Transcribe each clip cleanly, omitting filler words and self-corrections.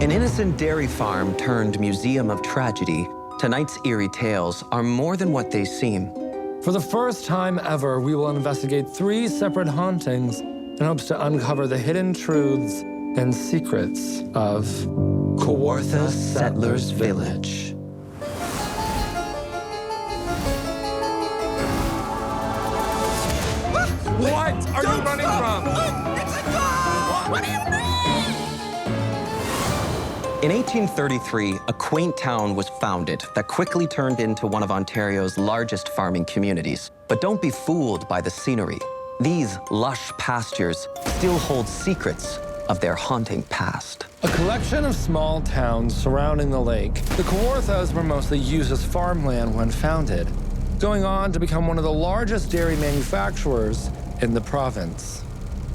An innocent dairy farm turned museum of tragedy, tonight's eerie tales are more than what they seem. For the first time ever, we will investigate 3 separate hauntings in hopes to uncover the hidden truths and secrets of Kawartha Settlers Village. What are you running from? It's a dog! What do you mean? In 1833, a quaint town was founded that quickly turned into one of Ontario's largest farming communities. But don't be fooled by the scenery. These lush pastures still hold secrets of their haunting past. A collection of small towns surrounding the lake. The Kawarthas were mostly used as farmland when founded, going on to become one of the largest dairy manufacturers in the province.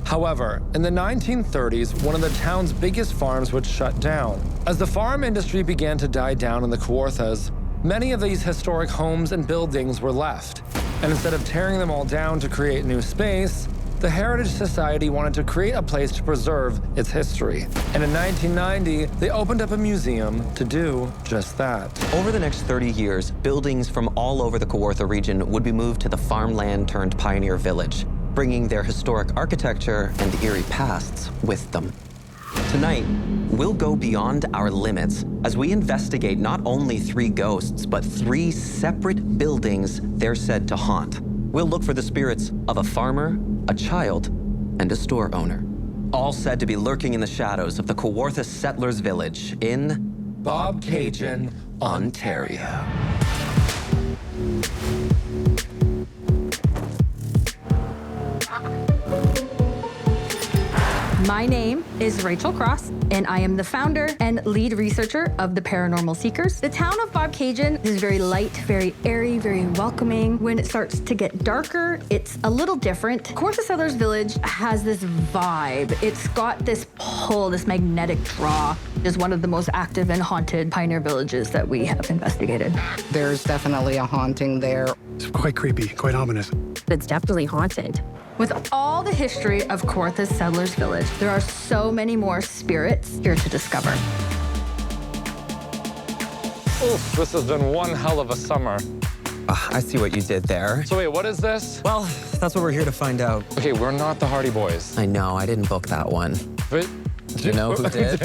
However, in the 1930s, one of the town's biggest farms would shut down. As the farm industry began to die down in the Kawarthas, many of these historic homes and buildings were left. And instead of tearing them all down to create new space, the Heritage Society wanted to create a place to preserve its history. And in 1990, they opened up a museum to do just that. Over the next 30 years, buildings from all over the Kawartha region would be moved to the farmland turned pioneer village, bringing their historic architecture and eerie pasts with them. Tonight, we'll go beyond our limits as we investigate not only 3 ghosts, but 3 separate buildings they're said to haunt. We'll look for the spirits of a farmer, a child, and a store owner, all said to be lurking in the shadows of the Kawartha Settlers Village in Bobcaygeon, Ontario. My name is Rachel Cross, and I am the founder and lead researcher of the Paranormal Seekers. The town of Bobcaygeon is very light, very airy, very welcoming. When it starts to get darker, it's a little different. Kawartha Settlers Village has this vibe. It's got this pull, this magnetic draw. It's one of the most active and haunted pioneer villages that we have investigated. There's definitely a haunting there. It's quite creepy, quite ominous. It's definitely haunted. With all the history of Kawartha Settlers Village, there are so many more spirits here to discover. Oof, this has been one hell of a summer. I see what you did there. So wait, what is this? Well, that's what we're here to find out. Okay, we're not the Hardy Boys. I know, I didn't book that one. But Do you know who did?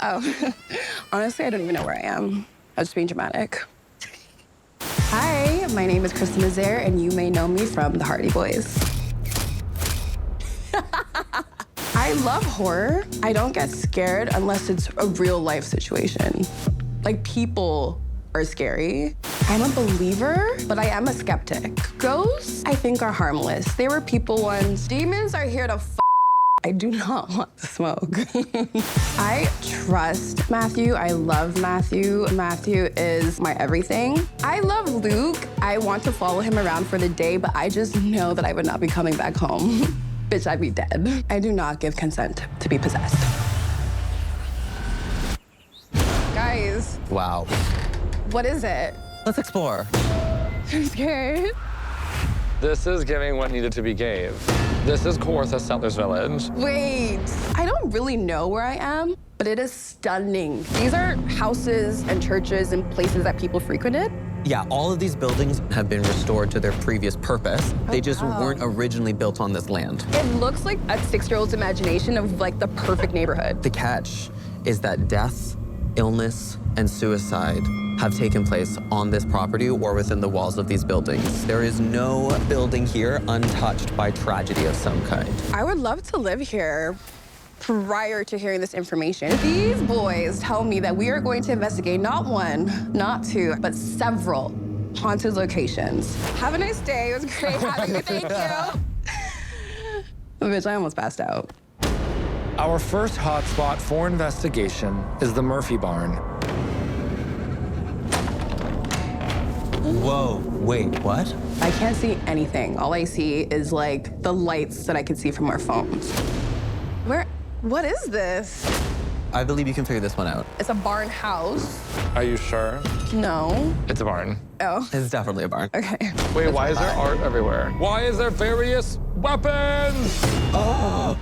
Oh, honestly, I don't even know where I am. I was just being dramatic. Hi, my name is Krista Nazaire, and you may know me from the Hardy Boys. I love horror. I don't get scared unless it's a real life situation. Like, people are scary. I'm a believer, but I am a skeptic. Ghosts, I think, are harmless. They were people once. Demons are here to I do not want to smoke. I trust Matthew. I love Matthew. Matthew is my everything. I love Luke. I want to follow him around for the day, but I just know that I would not be coming back home. Bitch, I'd be dead. I do not give consent to be possessed. Guys. Wow. What is it? Let's explore. I'm scared. This is giving what needed to be gave. This is Kawartha Settlers Village. Wait, I don't really know where I am, but it is stunning. These are houses and churches and places that people frequented. Yeah, all of these buildings have been restored to their previous purpose. They just weren't originally built on this land. It looks like a 6-year-old's imagination of like the perfect neighborhood. The catch is that death, illness, and suicide have taken place on this property or within the walls of these buildings. There is no building here untouched by tragedy of some kind. I would love to live here prior to hearing this information. These boys tell me that we are going to investigate not 1, not 2, but several haunted locations. Have a nice day. It was great having you. Thank you. Bitch, I almost passed out. Our first hotspot for investigation is the Murphy Barn. Whoa, wait, what? I can't see anything. All I see is like the lights that I can see from our phones. What is this? I believe you can figure this one out. It's a barn house. Are you sure? No. It's a barn. Oh. It's definitely a barn. Okay. Wait, why is there art everywhere? Why is there various weapons? Oh.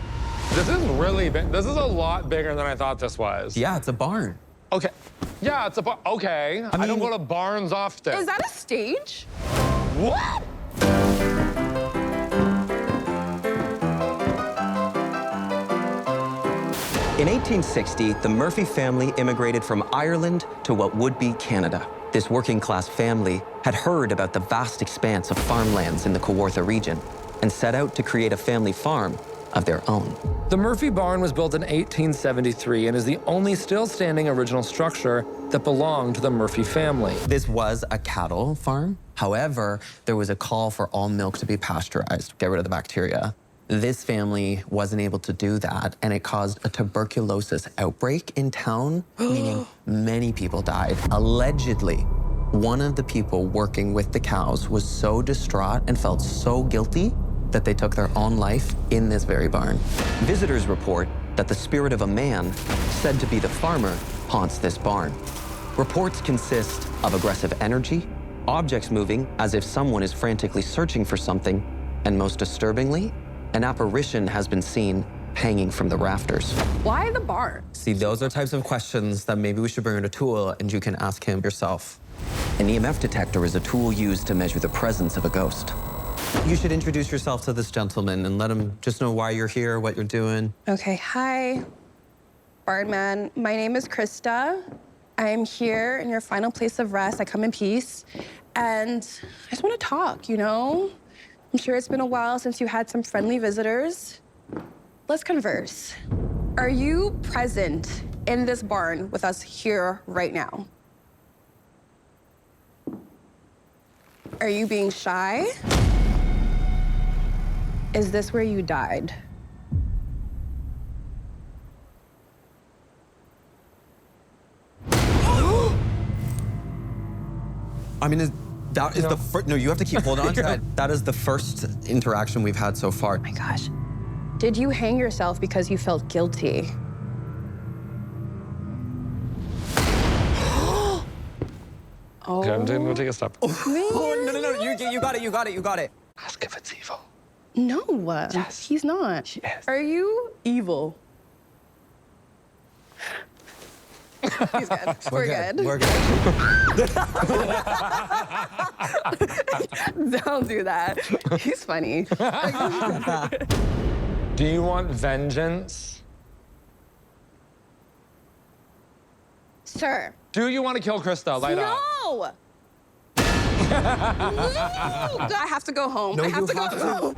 This is really big. This is a lot bigger than I thought this was. Yeah, it's a barn. Okay. Yeah, it's a barn. Okay. I don't go to barns often. Is that a stage? What? In 1860, the Murphy family immigrated from Ireland to what would be Canada. This working-class family had heard about the vast expanse of farmlands in the Kawartha region and set out to create a family farm of their own. The Murphy barn was built in 1873 and is the only still standing original structure that belonged to the Murphy family. This was a cattle farm. However, there was a call for all milk to be pasteurized, get rid of the bacteria. This family wasn't able to do that, and it caused a tuberculosis outbreak in town, meaning many people died. Allegedly, one of the people working with the cows was so distraught and felt so guilty that they took their own life in this very barn. Visitors report that the spirit of a man, said to be the farmer, haunts this barn. Reports consist of aggressive energy, objects moving as if someone is frantically searching for something, and most disturbingly, an apparition has been seen hanging from the rafters. Why the barn? See, those are types of questions that maybe we should bring in a tool and you can ask him yourself. An EMF detector is a tool used to measure the presence of a ghost. You should introduce yourself to this gentleman and let him just know why you're here, what you're doing. Okay, hi, barnman. My name is Krista. I am here in your final place of rest. I come in peace. And I just want to talk, you know? I'm sure it's been a while since you had some friendly visitors. Let's converse. Are you present in this barn with us here right now? Are you being shy? Is this where you died? I mean, that is the first, no, you have to keep holding on to that. That is the first interaction we've had so far. Oh my gosh. Did you hang yourself because you felt guilty? Oh. Okay, I'm gonna take a step. Oh, no, you got it. Ask if it's evil. No. Yes. He's not. He is. Are you evil? He's good. We're good. We're good. Don't do that. He's funny. Do you want vengeance? Sir. Do you want to kill Krista? Light up. No! No! I have to go home. I have to go home.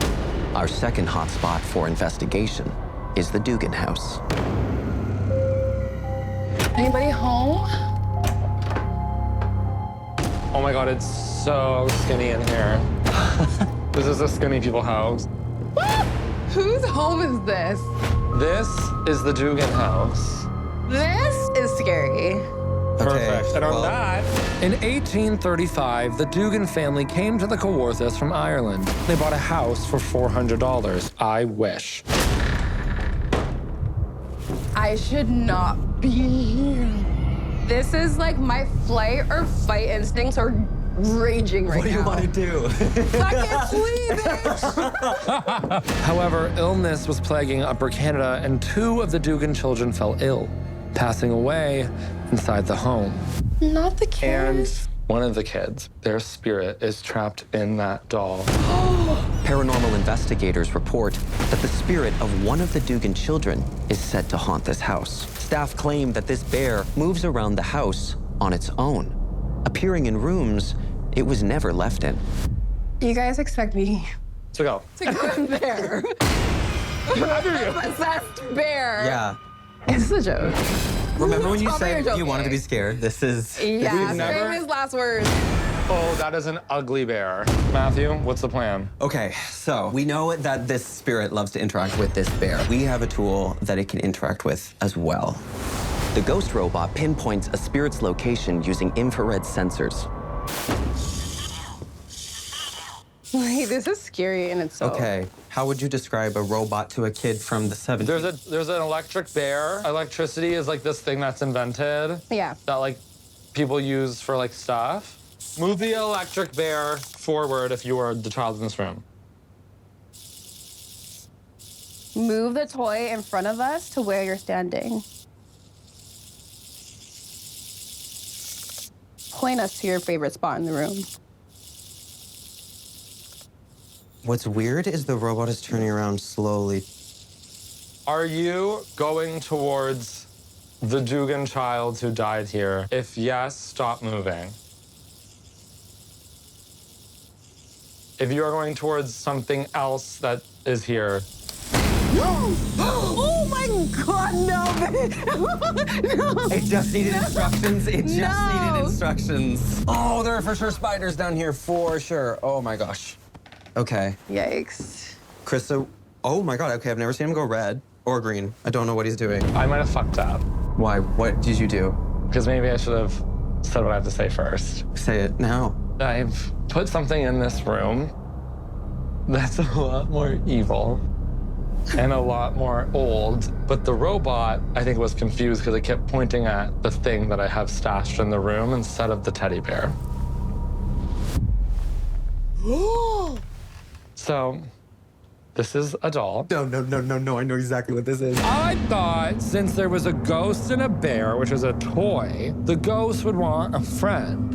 Our second hotspot for investigation is the Dugan house. Anybody home? Oh my God, it's so skinny in here. This is a skinny people house. Whose home is this? This is the Dugan house. This is scary. Perfect. And on well- that, in 1835, the Dugan family came to the Kawarthas from Ireland. They bought a house for $400. I wish. I should not be here. This is like my flight or fight instincts are raging right now. What do you want to do? Fucking flee, bitch! However, illness was plaguing Upper Canada, and 2 of the Dugan children fell ill, passing away inside the home. Not the And kids. one of the kids, their spirit is trapped in that doll. Paranormal investigators report that the spirit of one of the Dugan children is said to haunt this house. Staff claim that this bear moves around the house on its own, appearing in rooms it was never left in. You guys expect me So go. to go in there? Possessed bear. Yeah. It's a joke. Remember when you Tell me said you're you wanted to be joking. scared? This is... Yeah, We've never- say his last words. Oh, that is an ugly bear. Matthew, what's the plan? Okay, so we know that this spirit loves to interact with this bear. We have a tool that it can interact with as well. The ghost robot pinpoints a spirit's location using infrared sensors. Wait, this is scary in itself. Okay, how would you describe a robot to a kid from the 70s? There's an electric bear. Electricity is like this thing that's invented Yeah. that like people use for like stuff. Move the electric bear forward if you are the child in this room. Move the toy in front of us to where you're standing. Point us to your favorite spot in the room. What's weird is the robot is turning around slowly. Are you going towards the Dugan child who died here? If yes, stop moving. If you are going towards something else that is here. Oh my God, no, no. It just needed instructions. It just needed instructions. Oh, there are for sure spiders down here, for sure. Oh my gosh. Okay. Yikes. Krista, oh my God, okay, I've never seen him go red or green. I don't know what he's doing. I might have fucked up. Why? What did you do? Because maybe I should have said what I have to say first. Say it now. I've put something in this room that's a lot more evil and a lot more old. But the robot, I think, was confused because it kept pointing at the thing that I have stashed in the room instead of the teddy bear. So, this is a doll. No, I know exactly what this is. I thought since there was a ghost and a bear, which was a toy, the ghost would want a friend.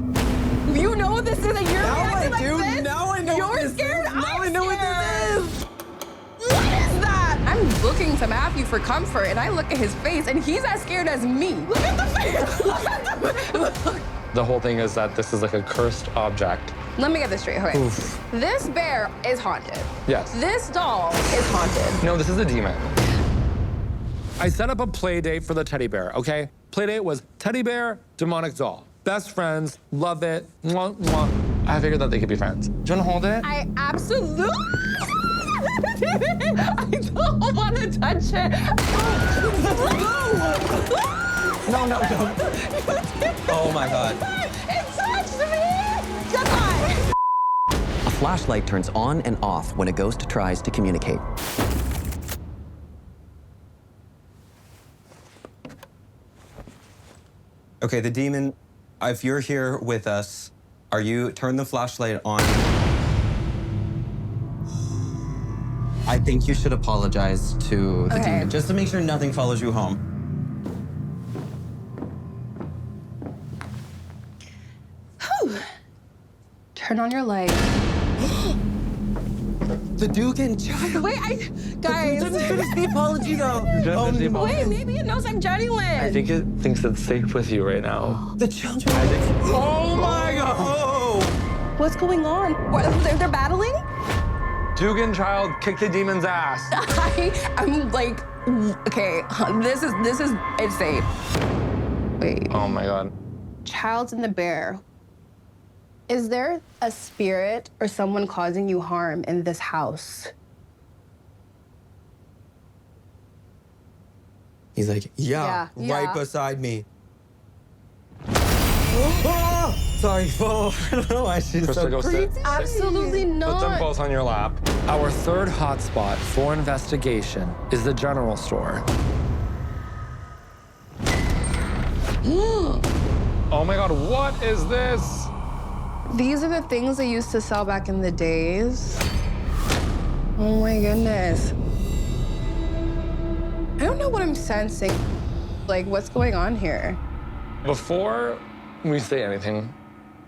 You know what this is, and you're reacting like do. this? Now I know You're what this scared? is. Now I know what this is. What is that? I'm looking to Matthew for comfort, and I look at his face, and he's as scared as me. Look at the face. Look at the face. The whole thing is that this is like a cursed object. Let me get this straight. Okay. This bear is haunted. Yes. This doll is haunted. No, this is a demon. I set up a play date for the teddy bear, okay? Play date was teddy bear, demonic doll. Best friends, love it, mwah, mwah. I figured that they could be friends. Do you wanna hold it? I absolutely. I don't want to touch it. No, don't. Oh my God. It touched me. Goodbye. A flashlight turns on and off when a ghost tries to communicate. Okay, the demon, if you're here with us, turn the flashlight on. I think you should apologize to the demon, just to make sure nothing follows you home. Turn on your light. The Dugan child. Wait, guys. Didn't finish the apology though. Wait, maybe it knows I'm genuine. I think it thinks it's safe with you right now. The children. Oh my God! Oh! What's going on? What, they're battling? Dugan child, kick the demon's ass. I'm like, okay, this is insane. Wait. Oh my God. Child's and the bear. Is there a spirit or someone causing you harm in this house? He's like, Yeah. Right beside me. Sorry, I don't know why she's Krista, so go sit. Absolutely not. Put them both on your lap. Our third hotspot for investigation is the general store. Oh my God, what is this? These are the things they used to sell back in the days. Oh my goodness. I don't know what I'm sensing. Like, what's going on here? Before we say anything,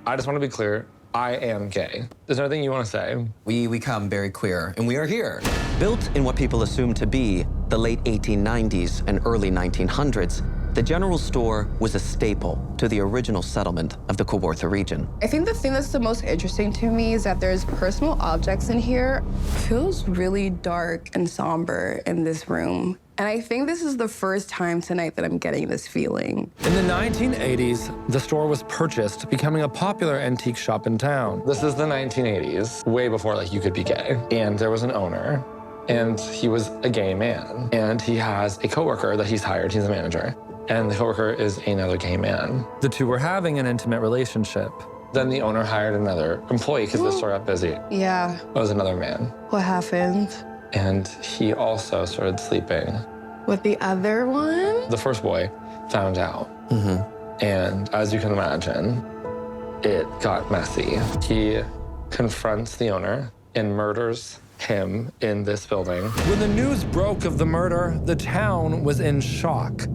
I just want to be clear, I am gay. Is there anything you want to say? We come very queer, and we are here. Built in what people assume to be the late 1890s and early 1900s, the general store was a staple to the original settlement of the Kawartha region. I think the thing that's the most interesting to me is that there's personal objects in here. It feels really dark and somber in this room. And I think this is the first time tonight that I'm getting this feeling. In the 1980s, the store was purchased, becoming a popular antique shop in town. This is the 1980s, way before like you could be gay. And there was an owner, and he was a gay man. And he has a coworker that he's hired, he's a manager. And the coworker is another gay man. The two were having an intimate relationship. Then the owner hired another employee because the store got busy. Yeah. It was another man. What happened? And he also started sleeping. With the other one? The first boy found out. And as you can imagine, it got messy. He confronts the owner and murders him in this building. When the news broke of the murder, the town was in shock.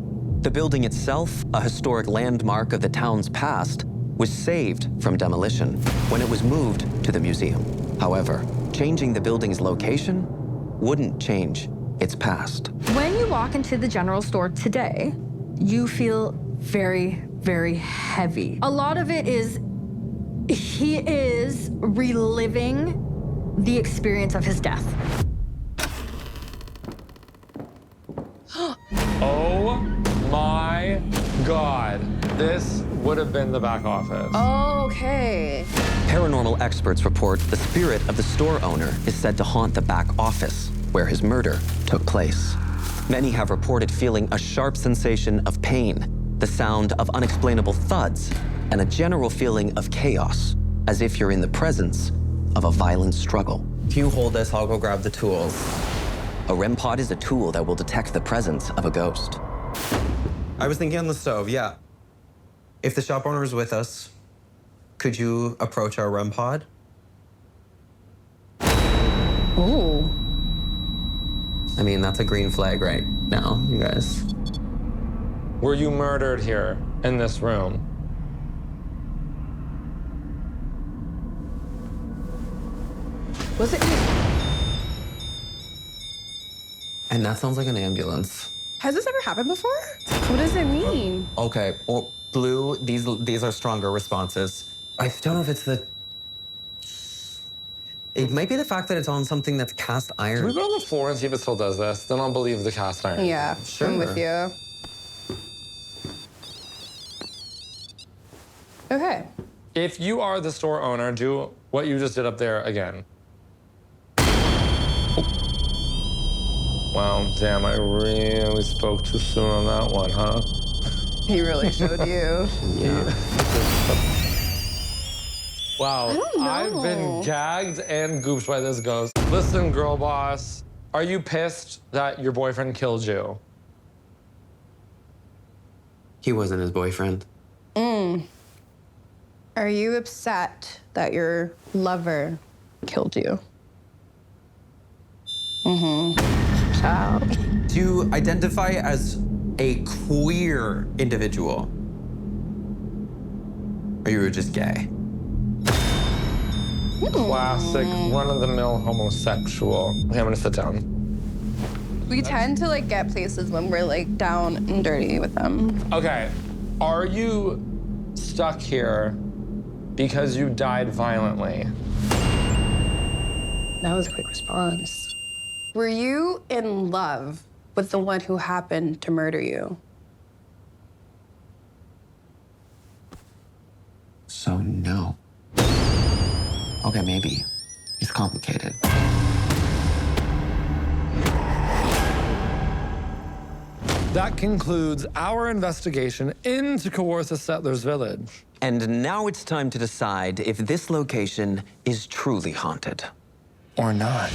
The building itself, a historic landmark of the town's past, was saved from demolition when it was moved to the museum. However, changing the building's location wouldn't change its past. When you walk into the general store today, you feel very, very heavy. A lot of it is, he is reliving the experience of his death. Oh my God. This would have been the back office. Okay. Paranormal experts report the spirit of the store owner is said to haunt the back office, where his murder took place. Many have reported feeling a sharp sensation of pain, the sound of unexplainable thuds, and a general feeling of chaos, as if you're in the presence of a violent struggle. If you hold this, I'll go grab the tools. A REM pod is a tool that will detect the presence of a ghost. I was thinking on the stove, yeah. If the shop owner is with us, could you approach our REM pod? Oh. I mean, that's a green flag right now, you guys. Were you murdered here in this room? Was it? And that sounds like an ambulance. Has this ever happened before? What does it mean? Okay, well, blue, these are stronger responses. I don't know if it's the... It might be the fact that it's on something that's cast Can we iron. go on the floor and see if it still does this? Then I'll believe the cast iron. Yeah, Sure. I'm with you. Okay. If you are the store owner, do what you just did up there again. Wow, damn, I really spoke too soon on that one, huh? He really showed you. Yeah. Wow, I've been gagged and gooped by this ghost. Listen, girl boss, are you pissed that your boyfriend killed you? He wasn't his boyfriend. Are you upset that your lover killed you? Child. Do you identify as a queer individual? Or you were just gay? Classic, run-of-the-mill homosexual. Okay, I'm gonna sit down. We tend to like get places when we're like down and dirty with them. Okay, are you stuck here because you died violently? That was a quick response. Were you in love with the one who happened to murder you? So no. Okay, maybe. It's complicated. That concludes our investigation into Kawartha Settlers Village. And now it's time to decide if this location is truly haunted. Or not.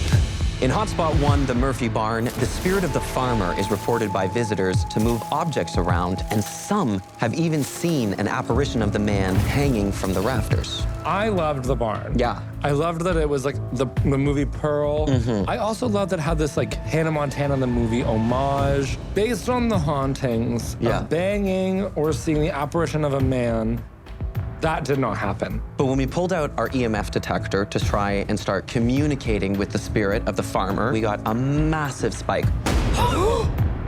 In Hotspot 1, the Murphy Barn, the spirit of the farmer is reported by visitors to move objects around, and some have even seen an apparition of the man hanging from the rafters. I loved the barn. Yeah. I loved that it was like the movie Pearl. I also loved that it had this like Hannah Montana the movie homage based on the hauntings of banging or seeing the apparition of a man. That did not happen. But when we pulled out our EMF detector to try and start communicating with the spirit of the farmer, we got a massive spike.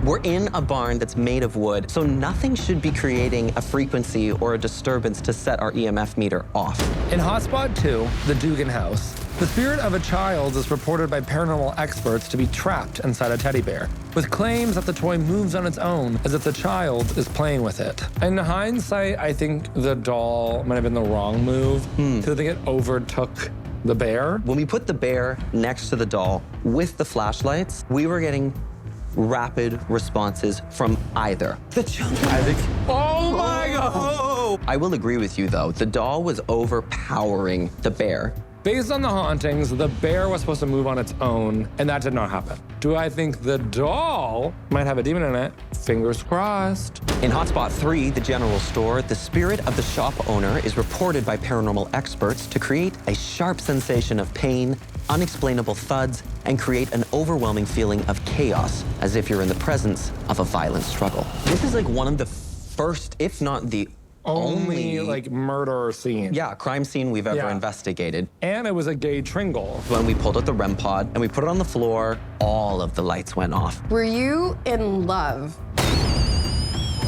We're in a barn that's made of wood, so nothing should be creating a frequency or a disturbance to set our EMF meter off. In Hotspot 2, the Dugan house, the spirit of a child is reported by paranormal experts to be trapped inside a teddy bear, with claims that the toy moves on its own as if the child is playing with it. In hindsight, I think the doll might have been the wrong move, because I think it overtook the bear. When we put the bear next to the doll with the flashlights, we were getting rapid responses from either. The children. I think, Oh my God! I will agree with you though, the doll was overpowering the bear. Based on the hauntings, the bear was supposed to move on its own, and that did not happen. Do I think the doll might have a demon in it? Fingers crossed. In Hotspot 3, the general store, the spirit of the shop owner is reported by paranormal experts to create a sharp sensation of pain, unexplainable thuds, and create an overwhelming feeling of chaos, as if you're in the presence of a violent struggle. This is like one of the first, if not the only like murder scene. yeah, crime scene we've ever investigated. And it was a gay tringle. When we pulled out the REM pod and we put it on the floor, all of the lights went off. Were you in love?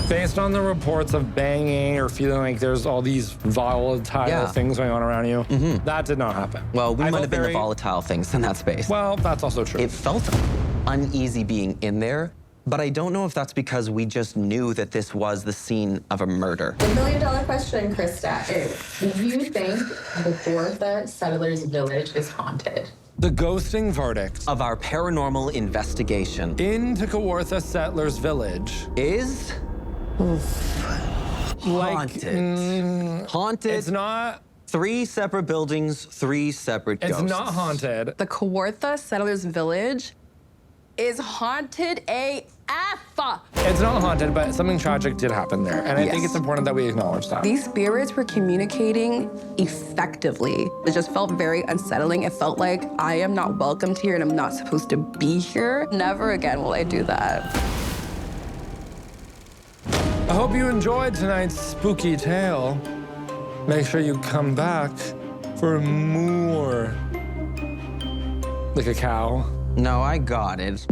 Based on the reports of banging or feeling like there's all these volatile things going on around you, that did not happen. Well, we I might felt have been the very- volatile things in that space. Well, that's also true. It felt uneasy being in there, but I don't know if that's because we just knew that this was the scene of a murder. The million-dollar question, Krista, is do you think the Kawartha Settlers Village is haunted? The ghosting verdict Of our paranormal investigation into Kawartha Settlers Village is haunted. Haunted. It's not. 3 separate buildings, 3 separate It's ghosts. not haunted. The Kawartha Settlers Village is haunted AF. It's not haunted, but something tragic did happen there. And I think it's important that we acknowledge that. These spirits were communicating effectively. It just felt very unsettling. It felt like I am not welcomed here and I'm not supposed to be here. Never again will I do that. I hope you enjoyed tonight's spooky tale. Make sure you come back for more. Like a cow. No, I got it.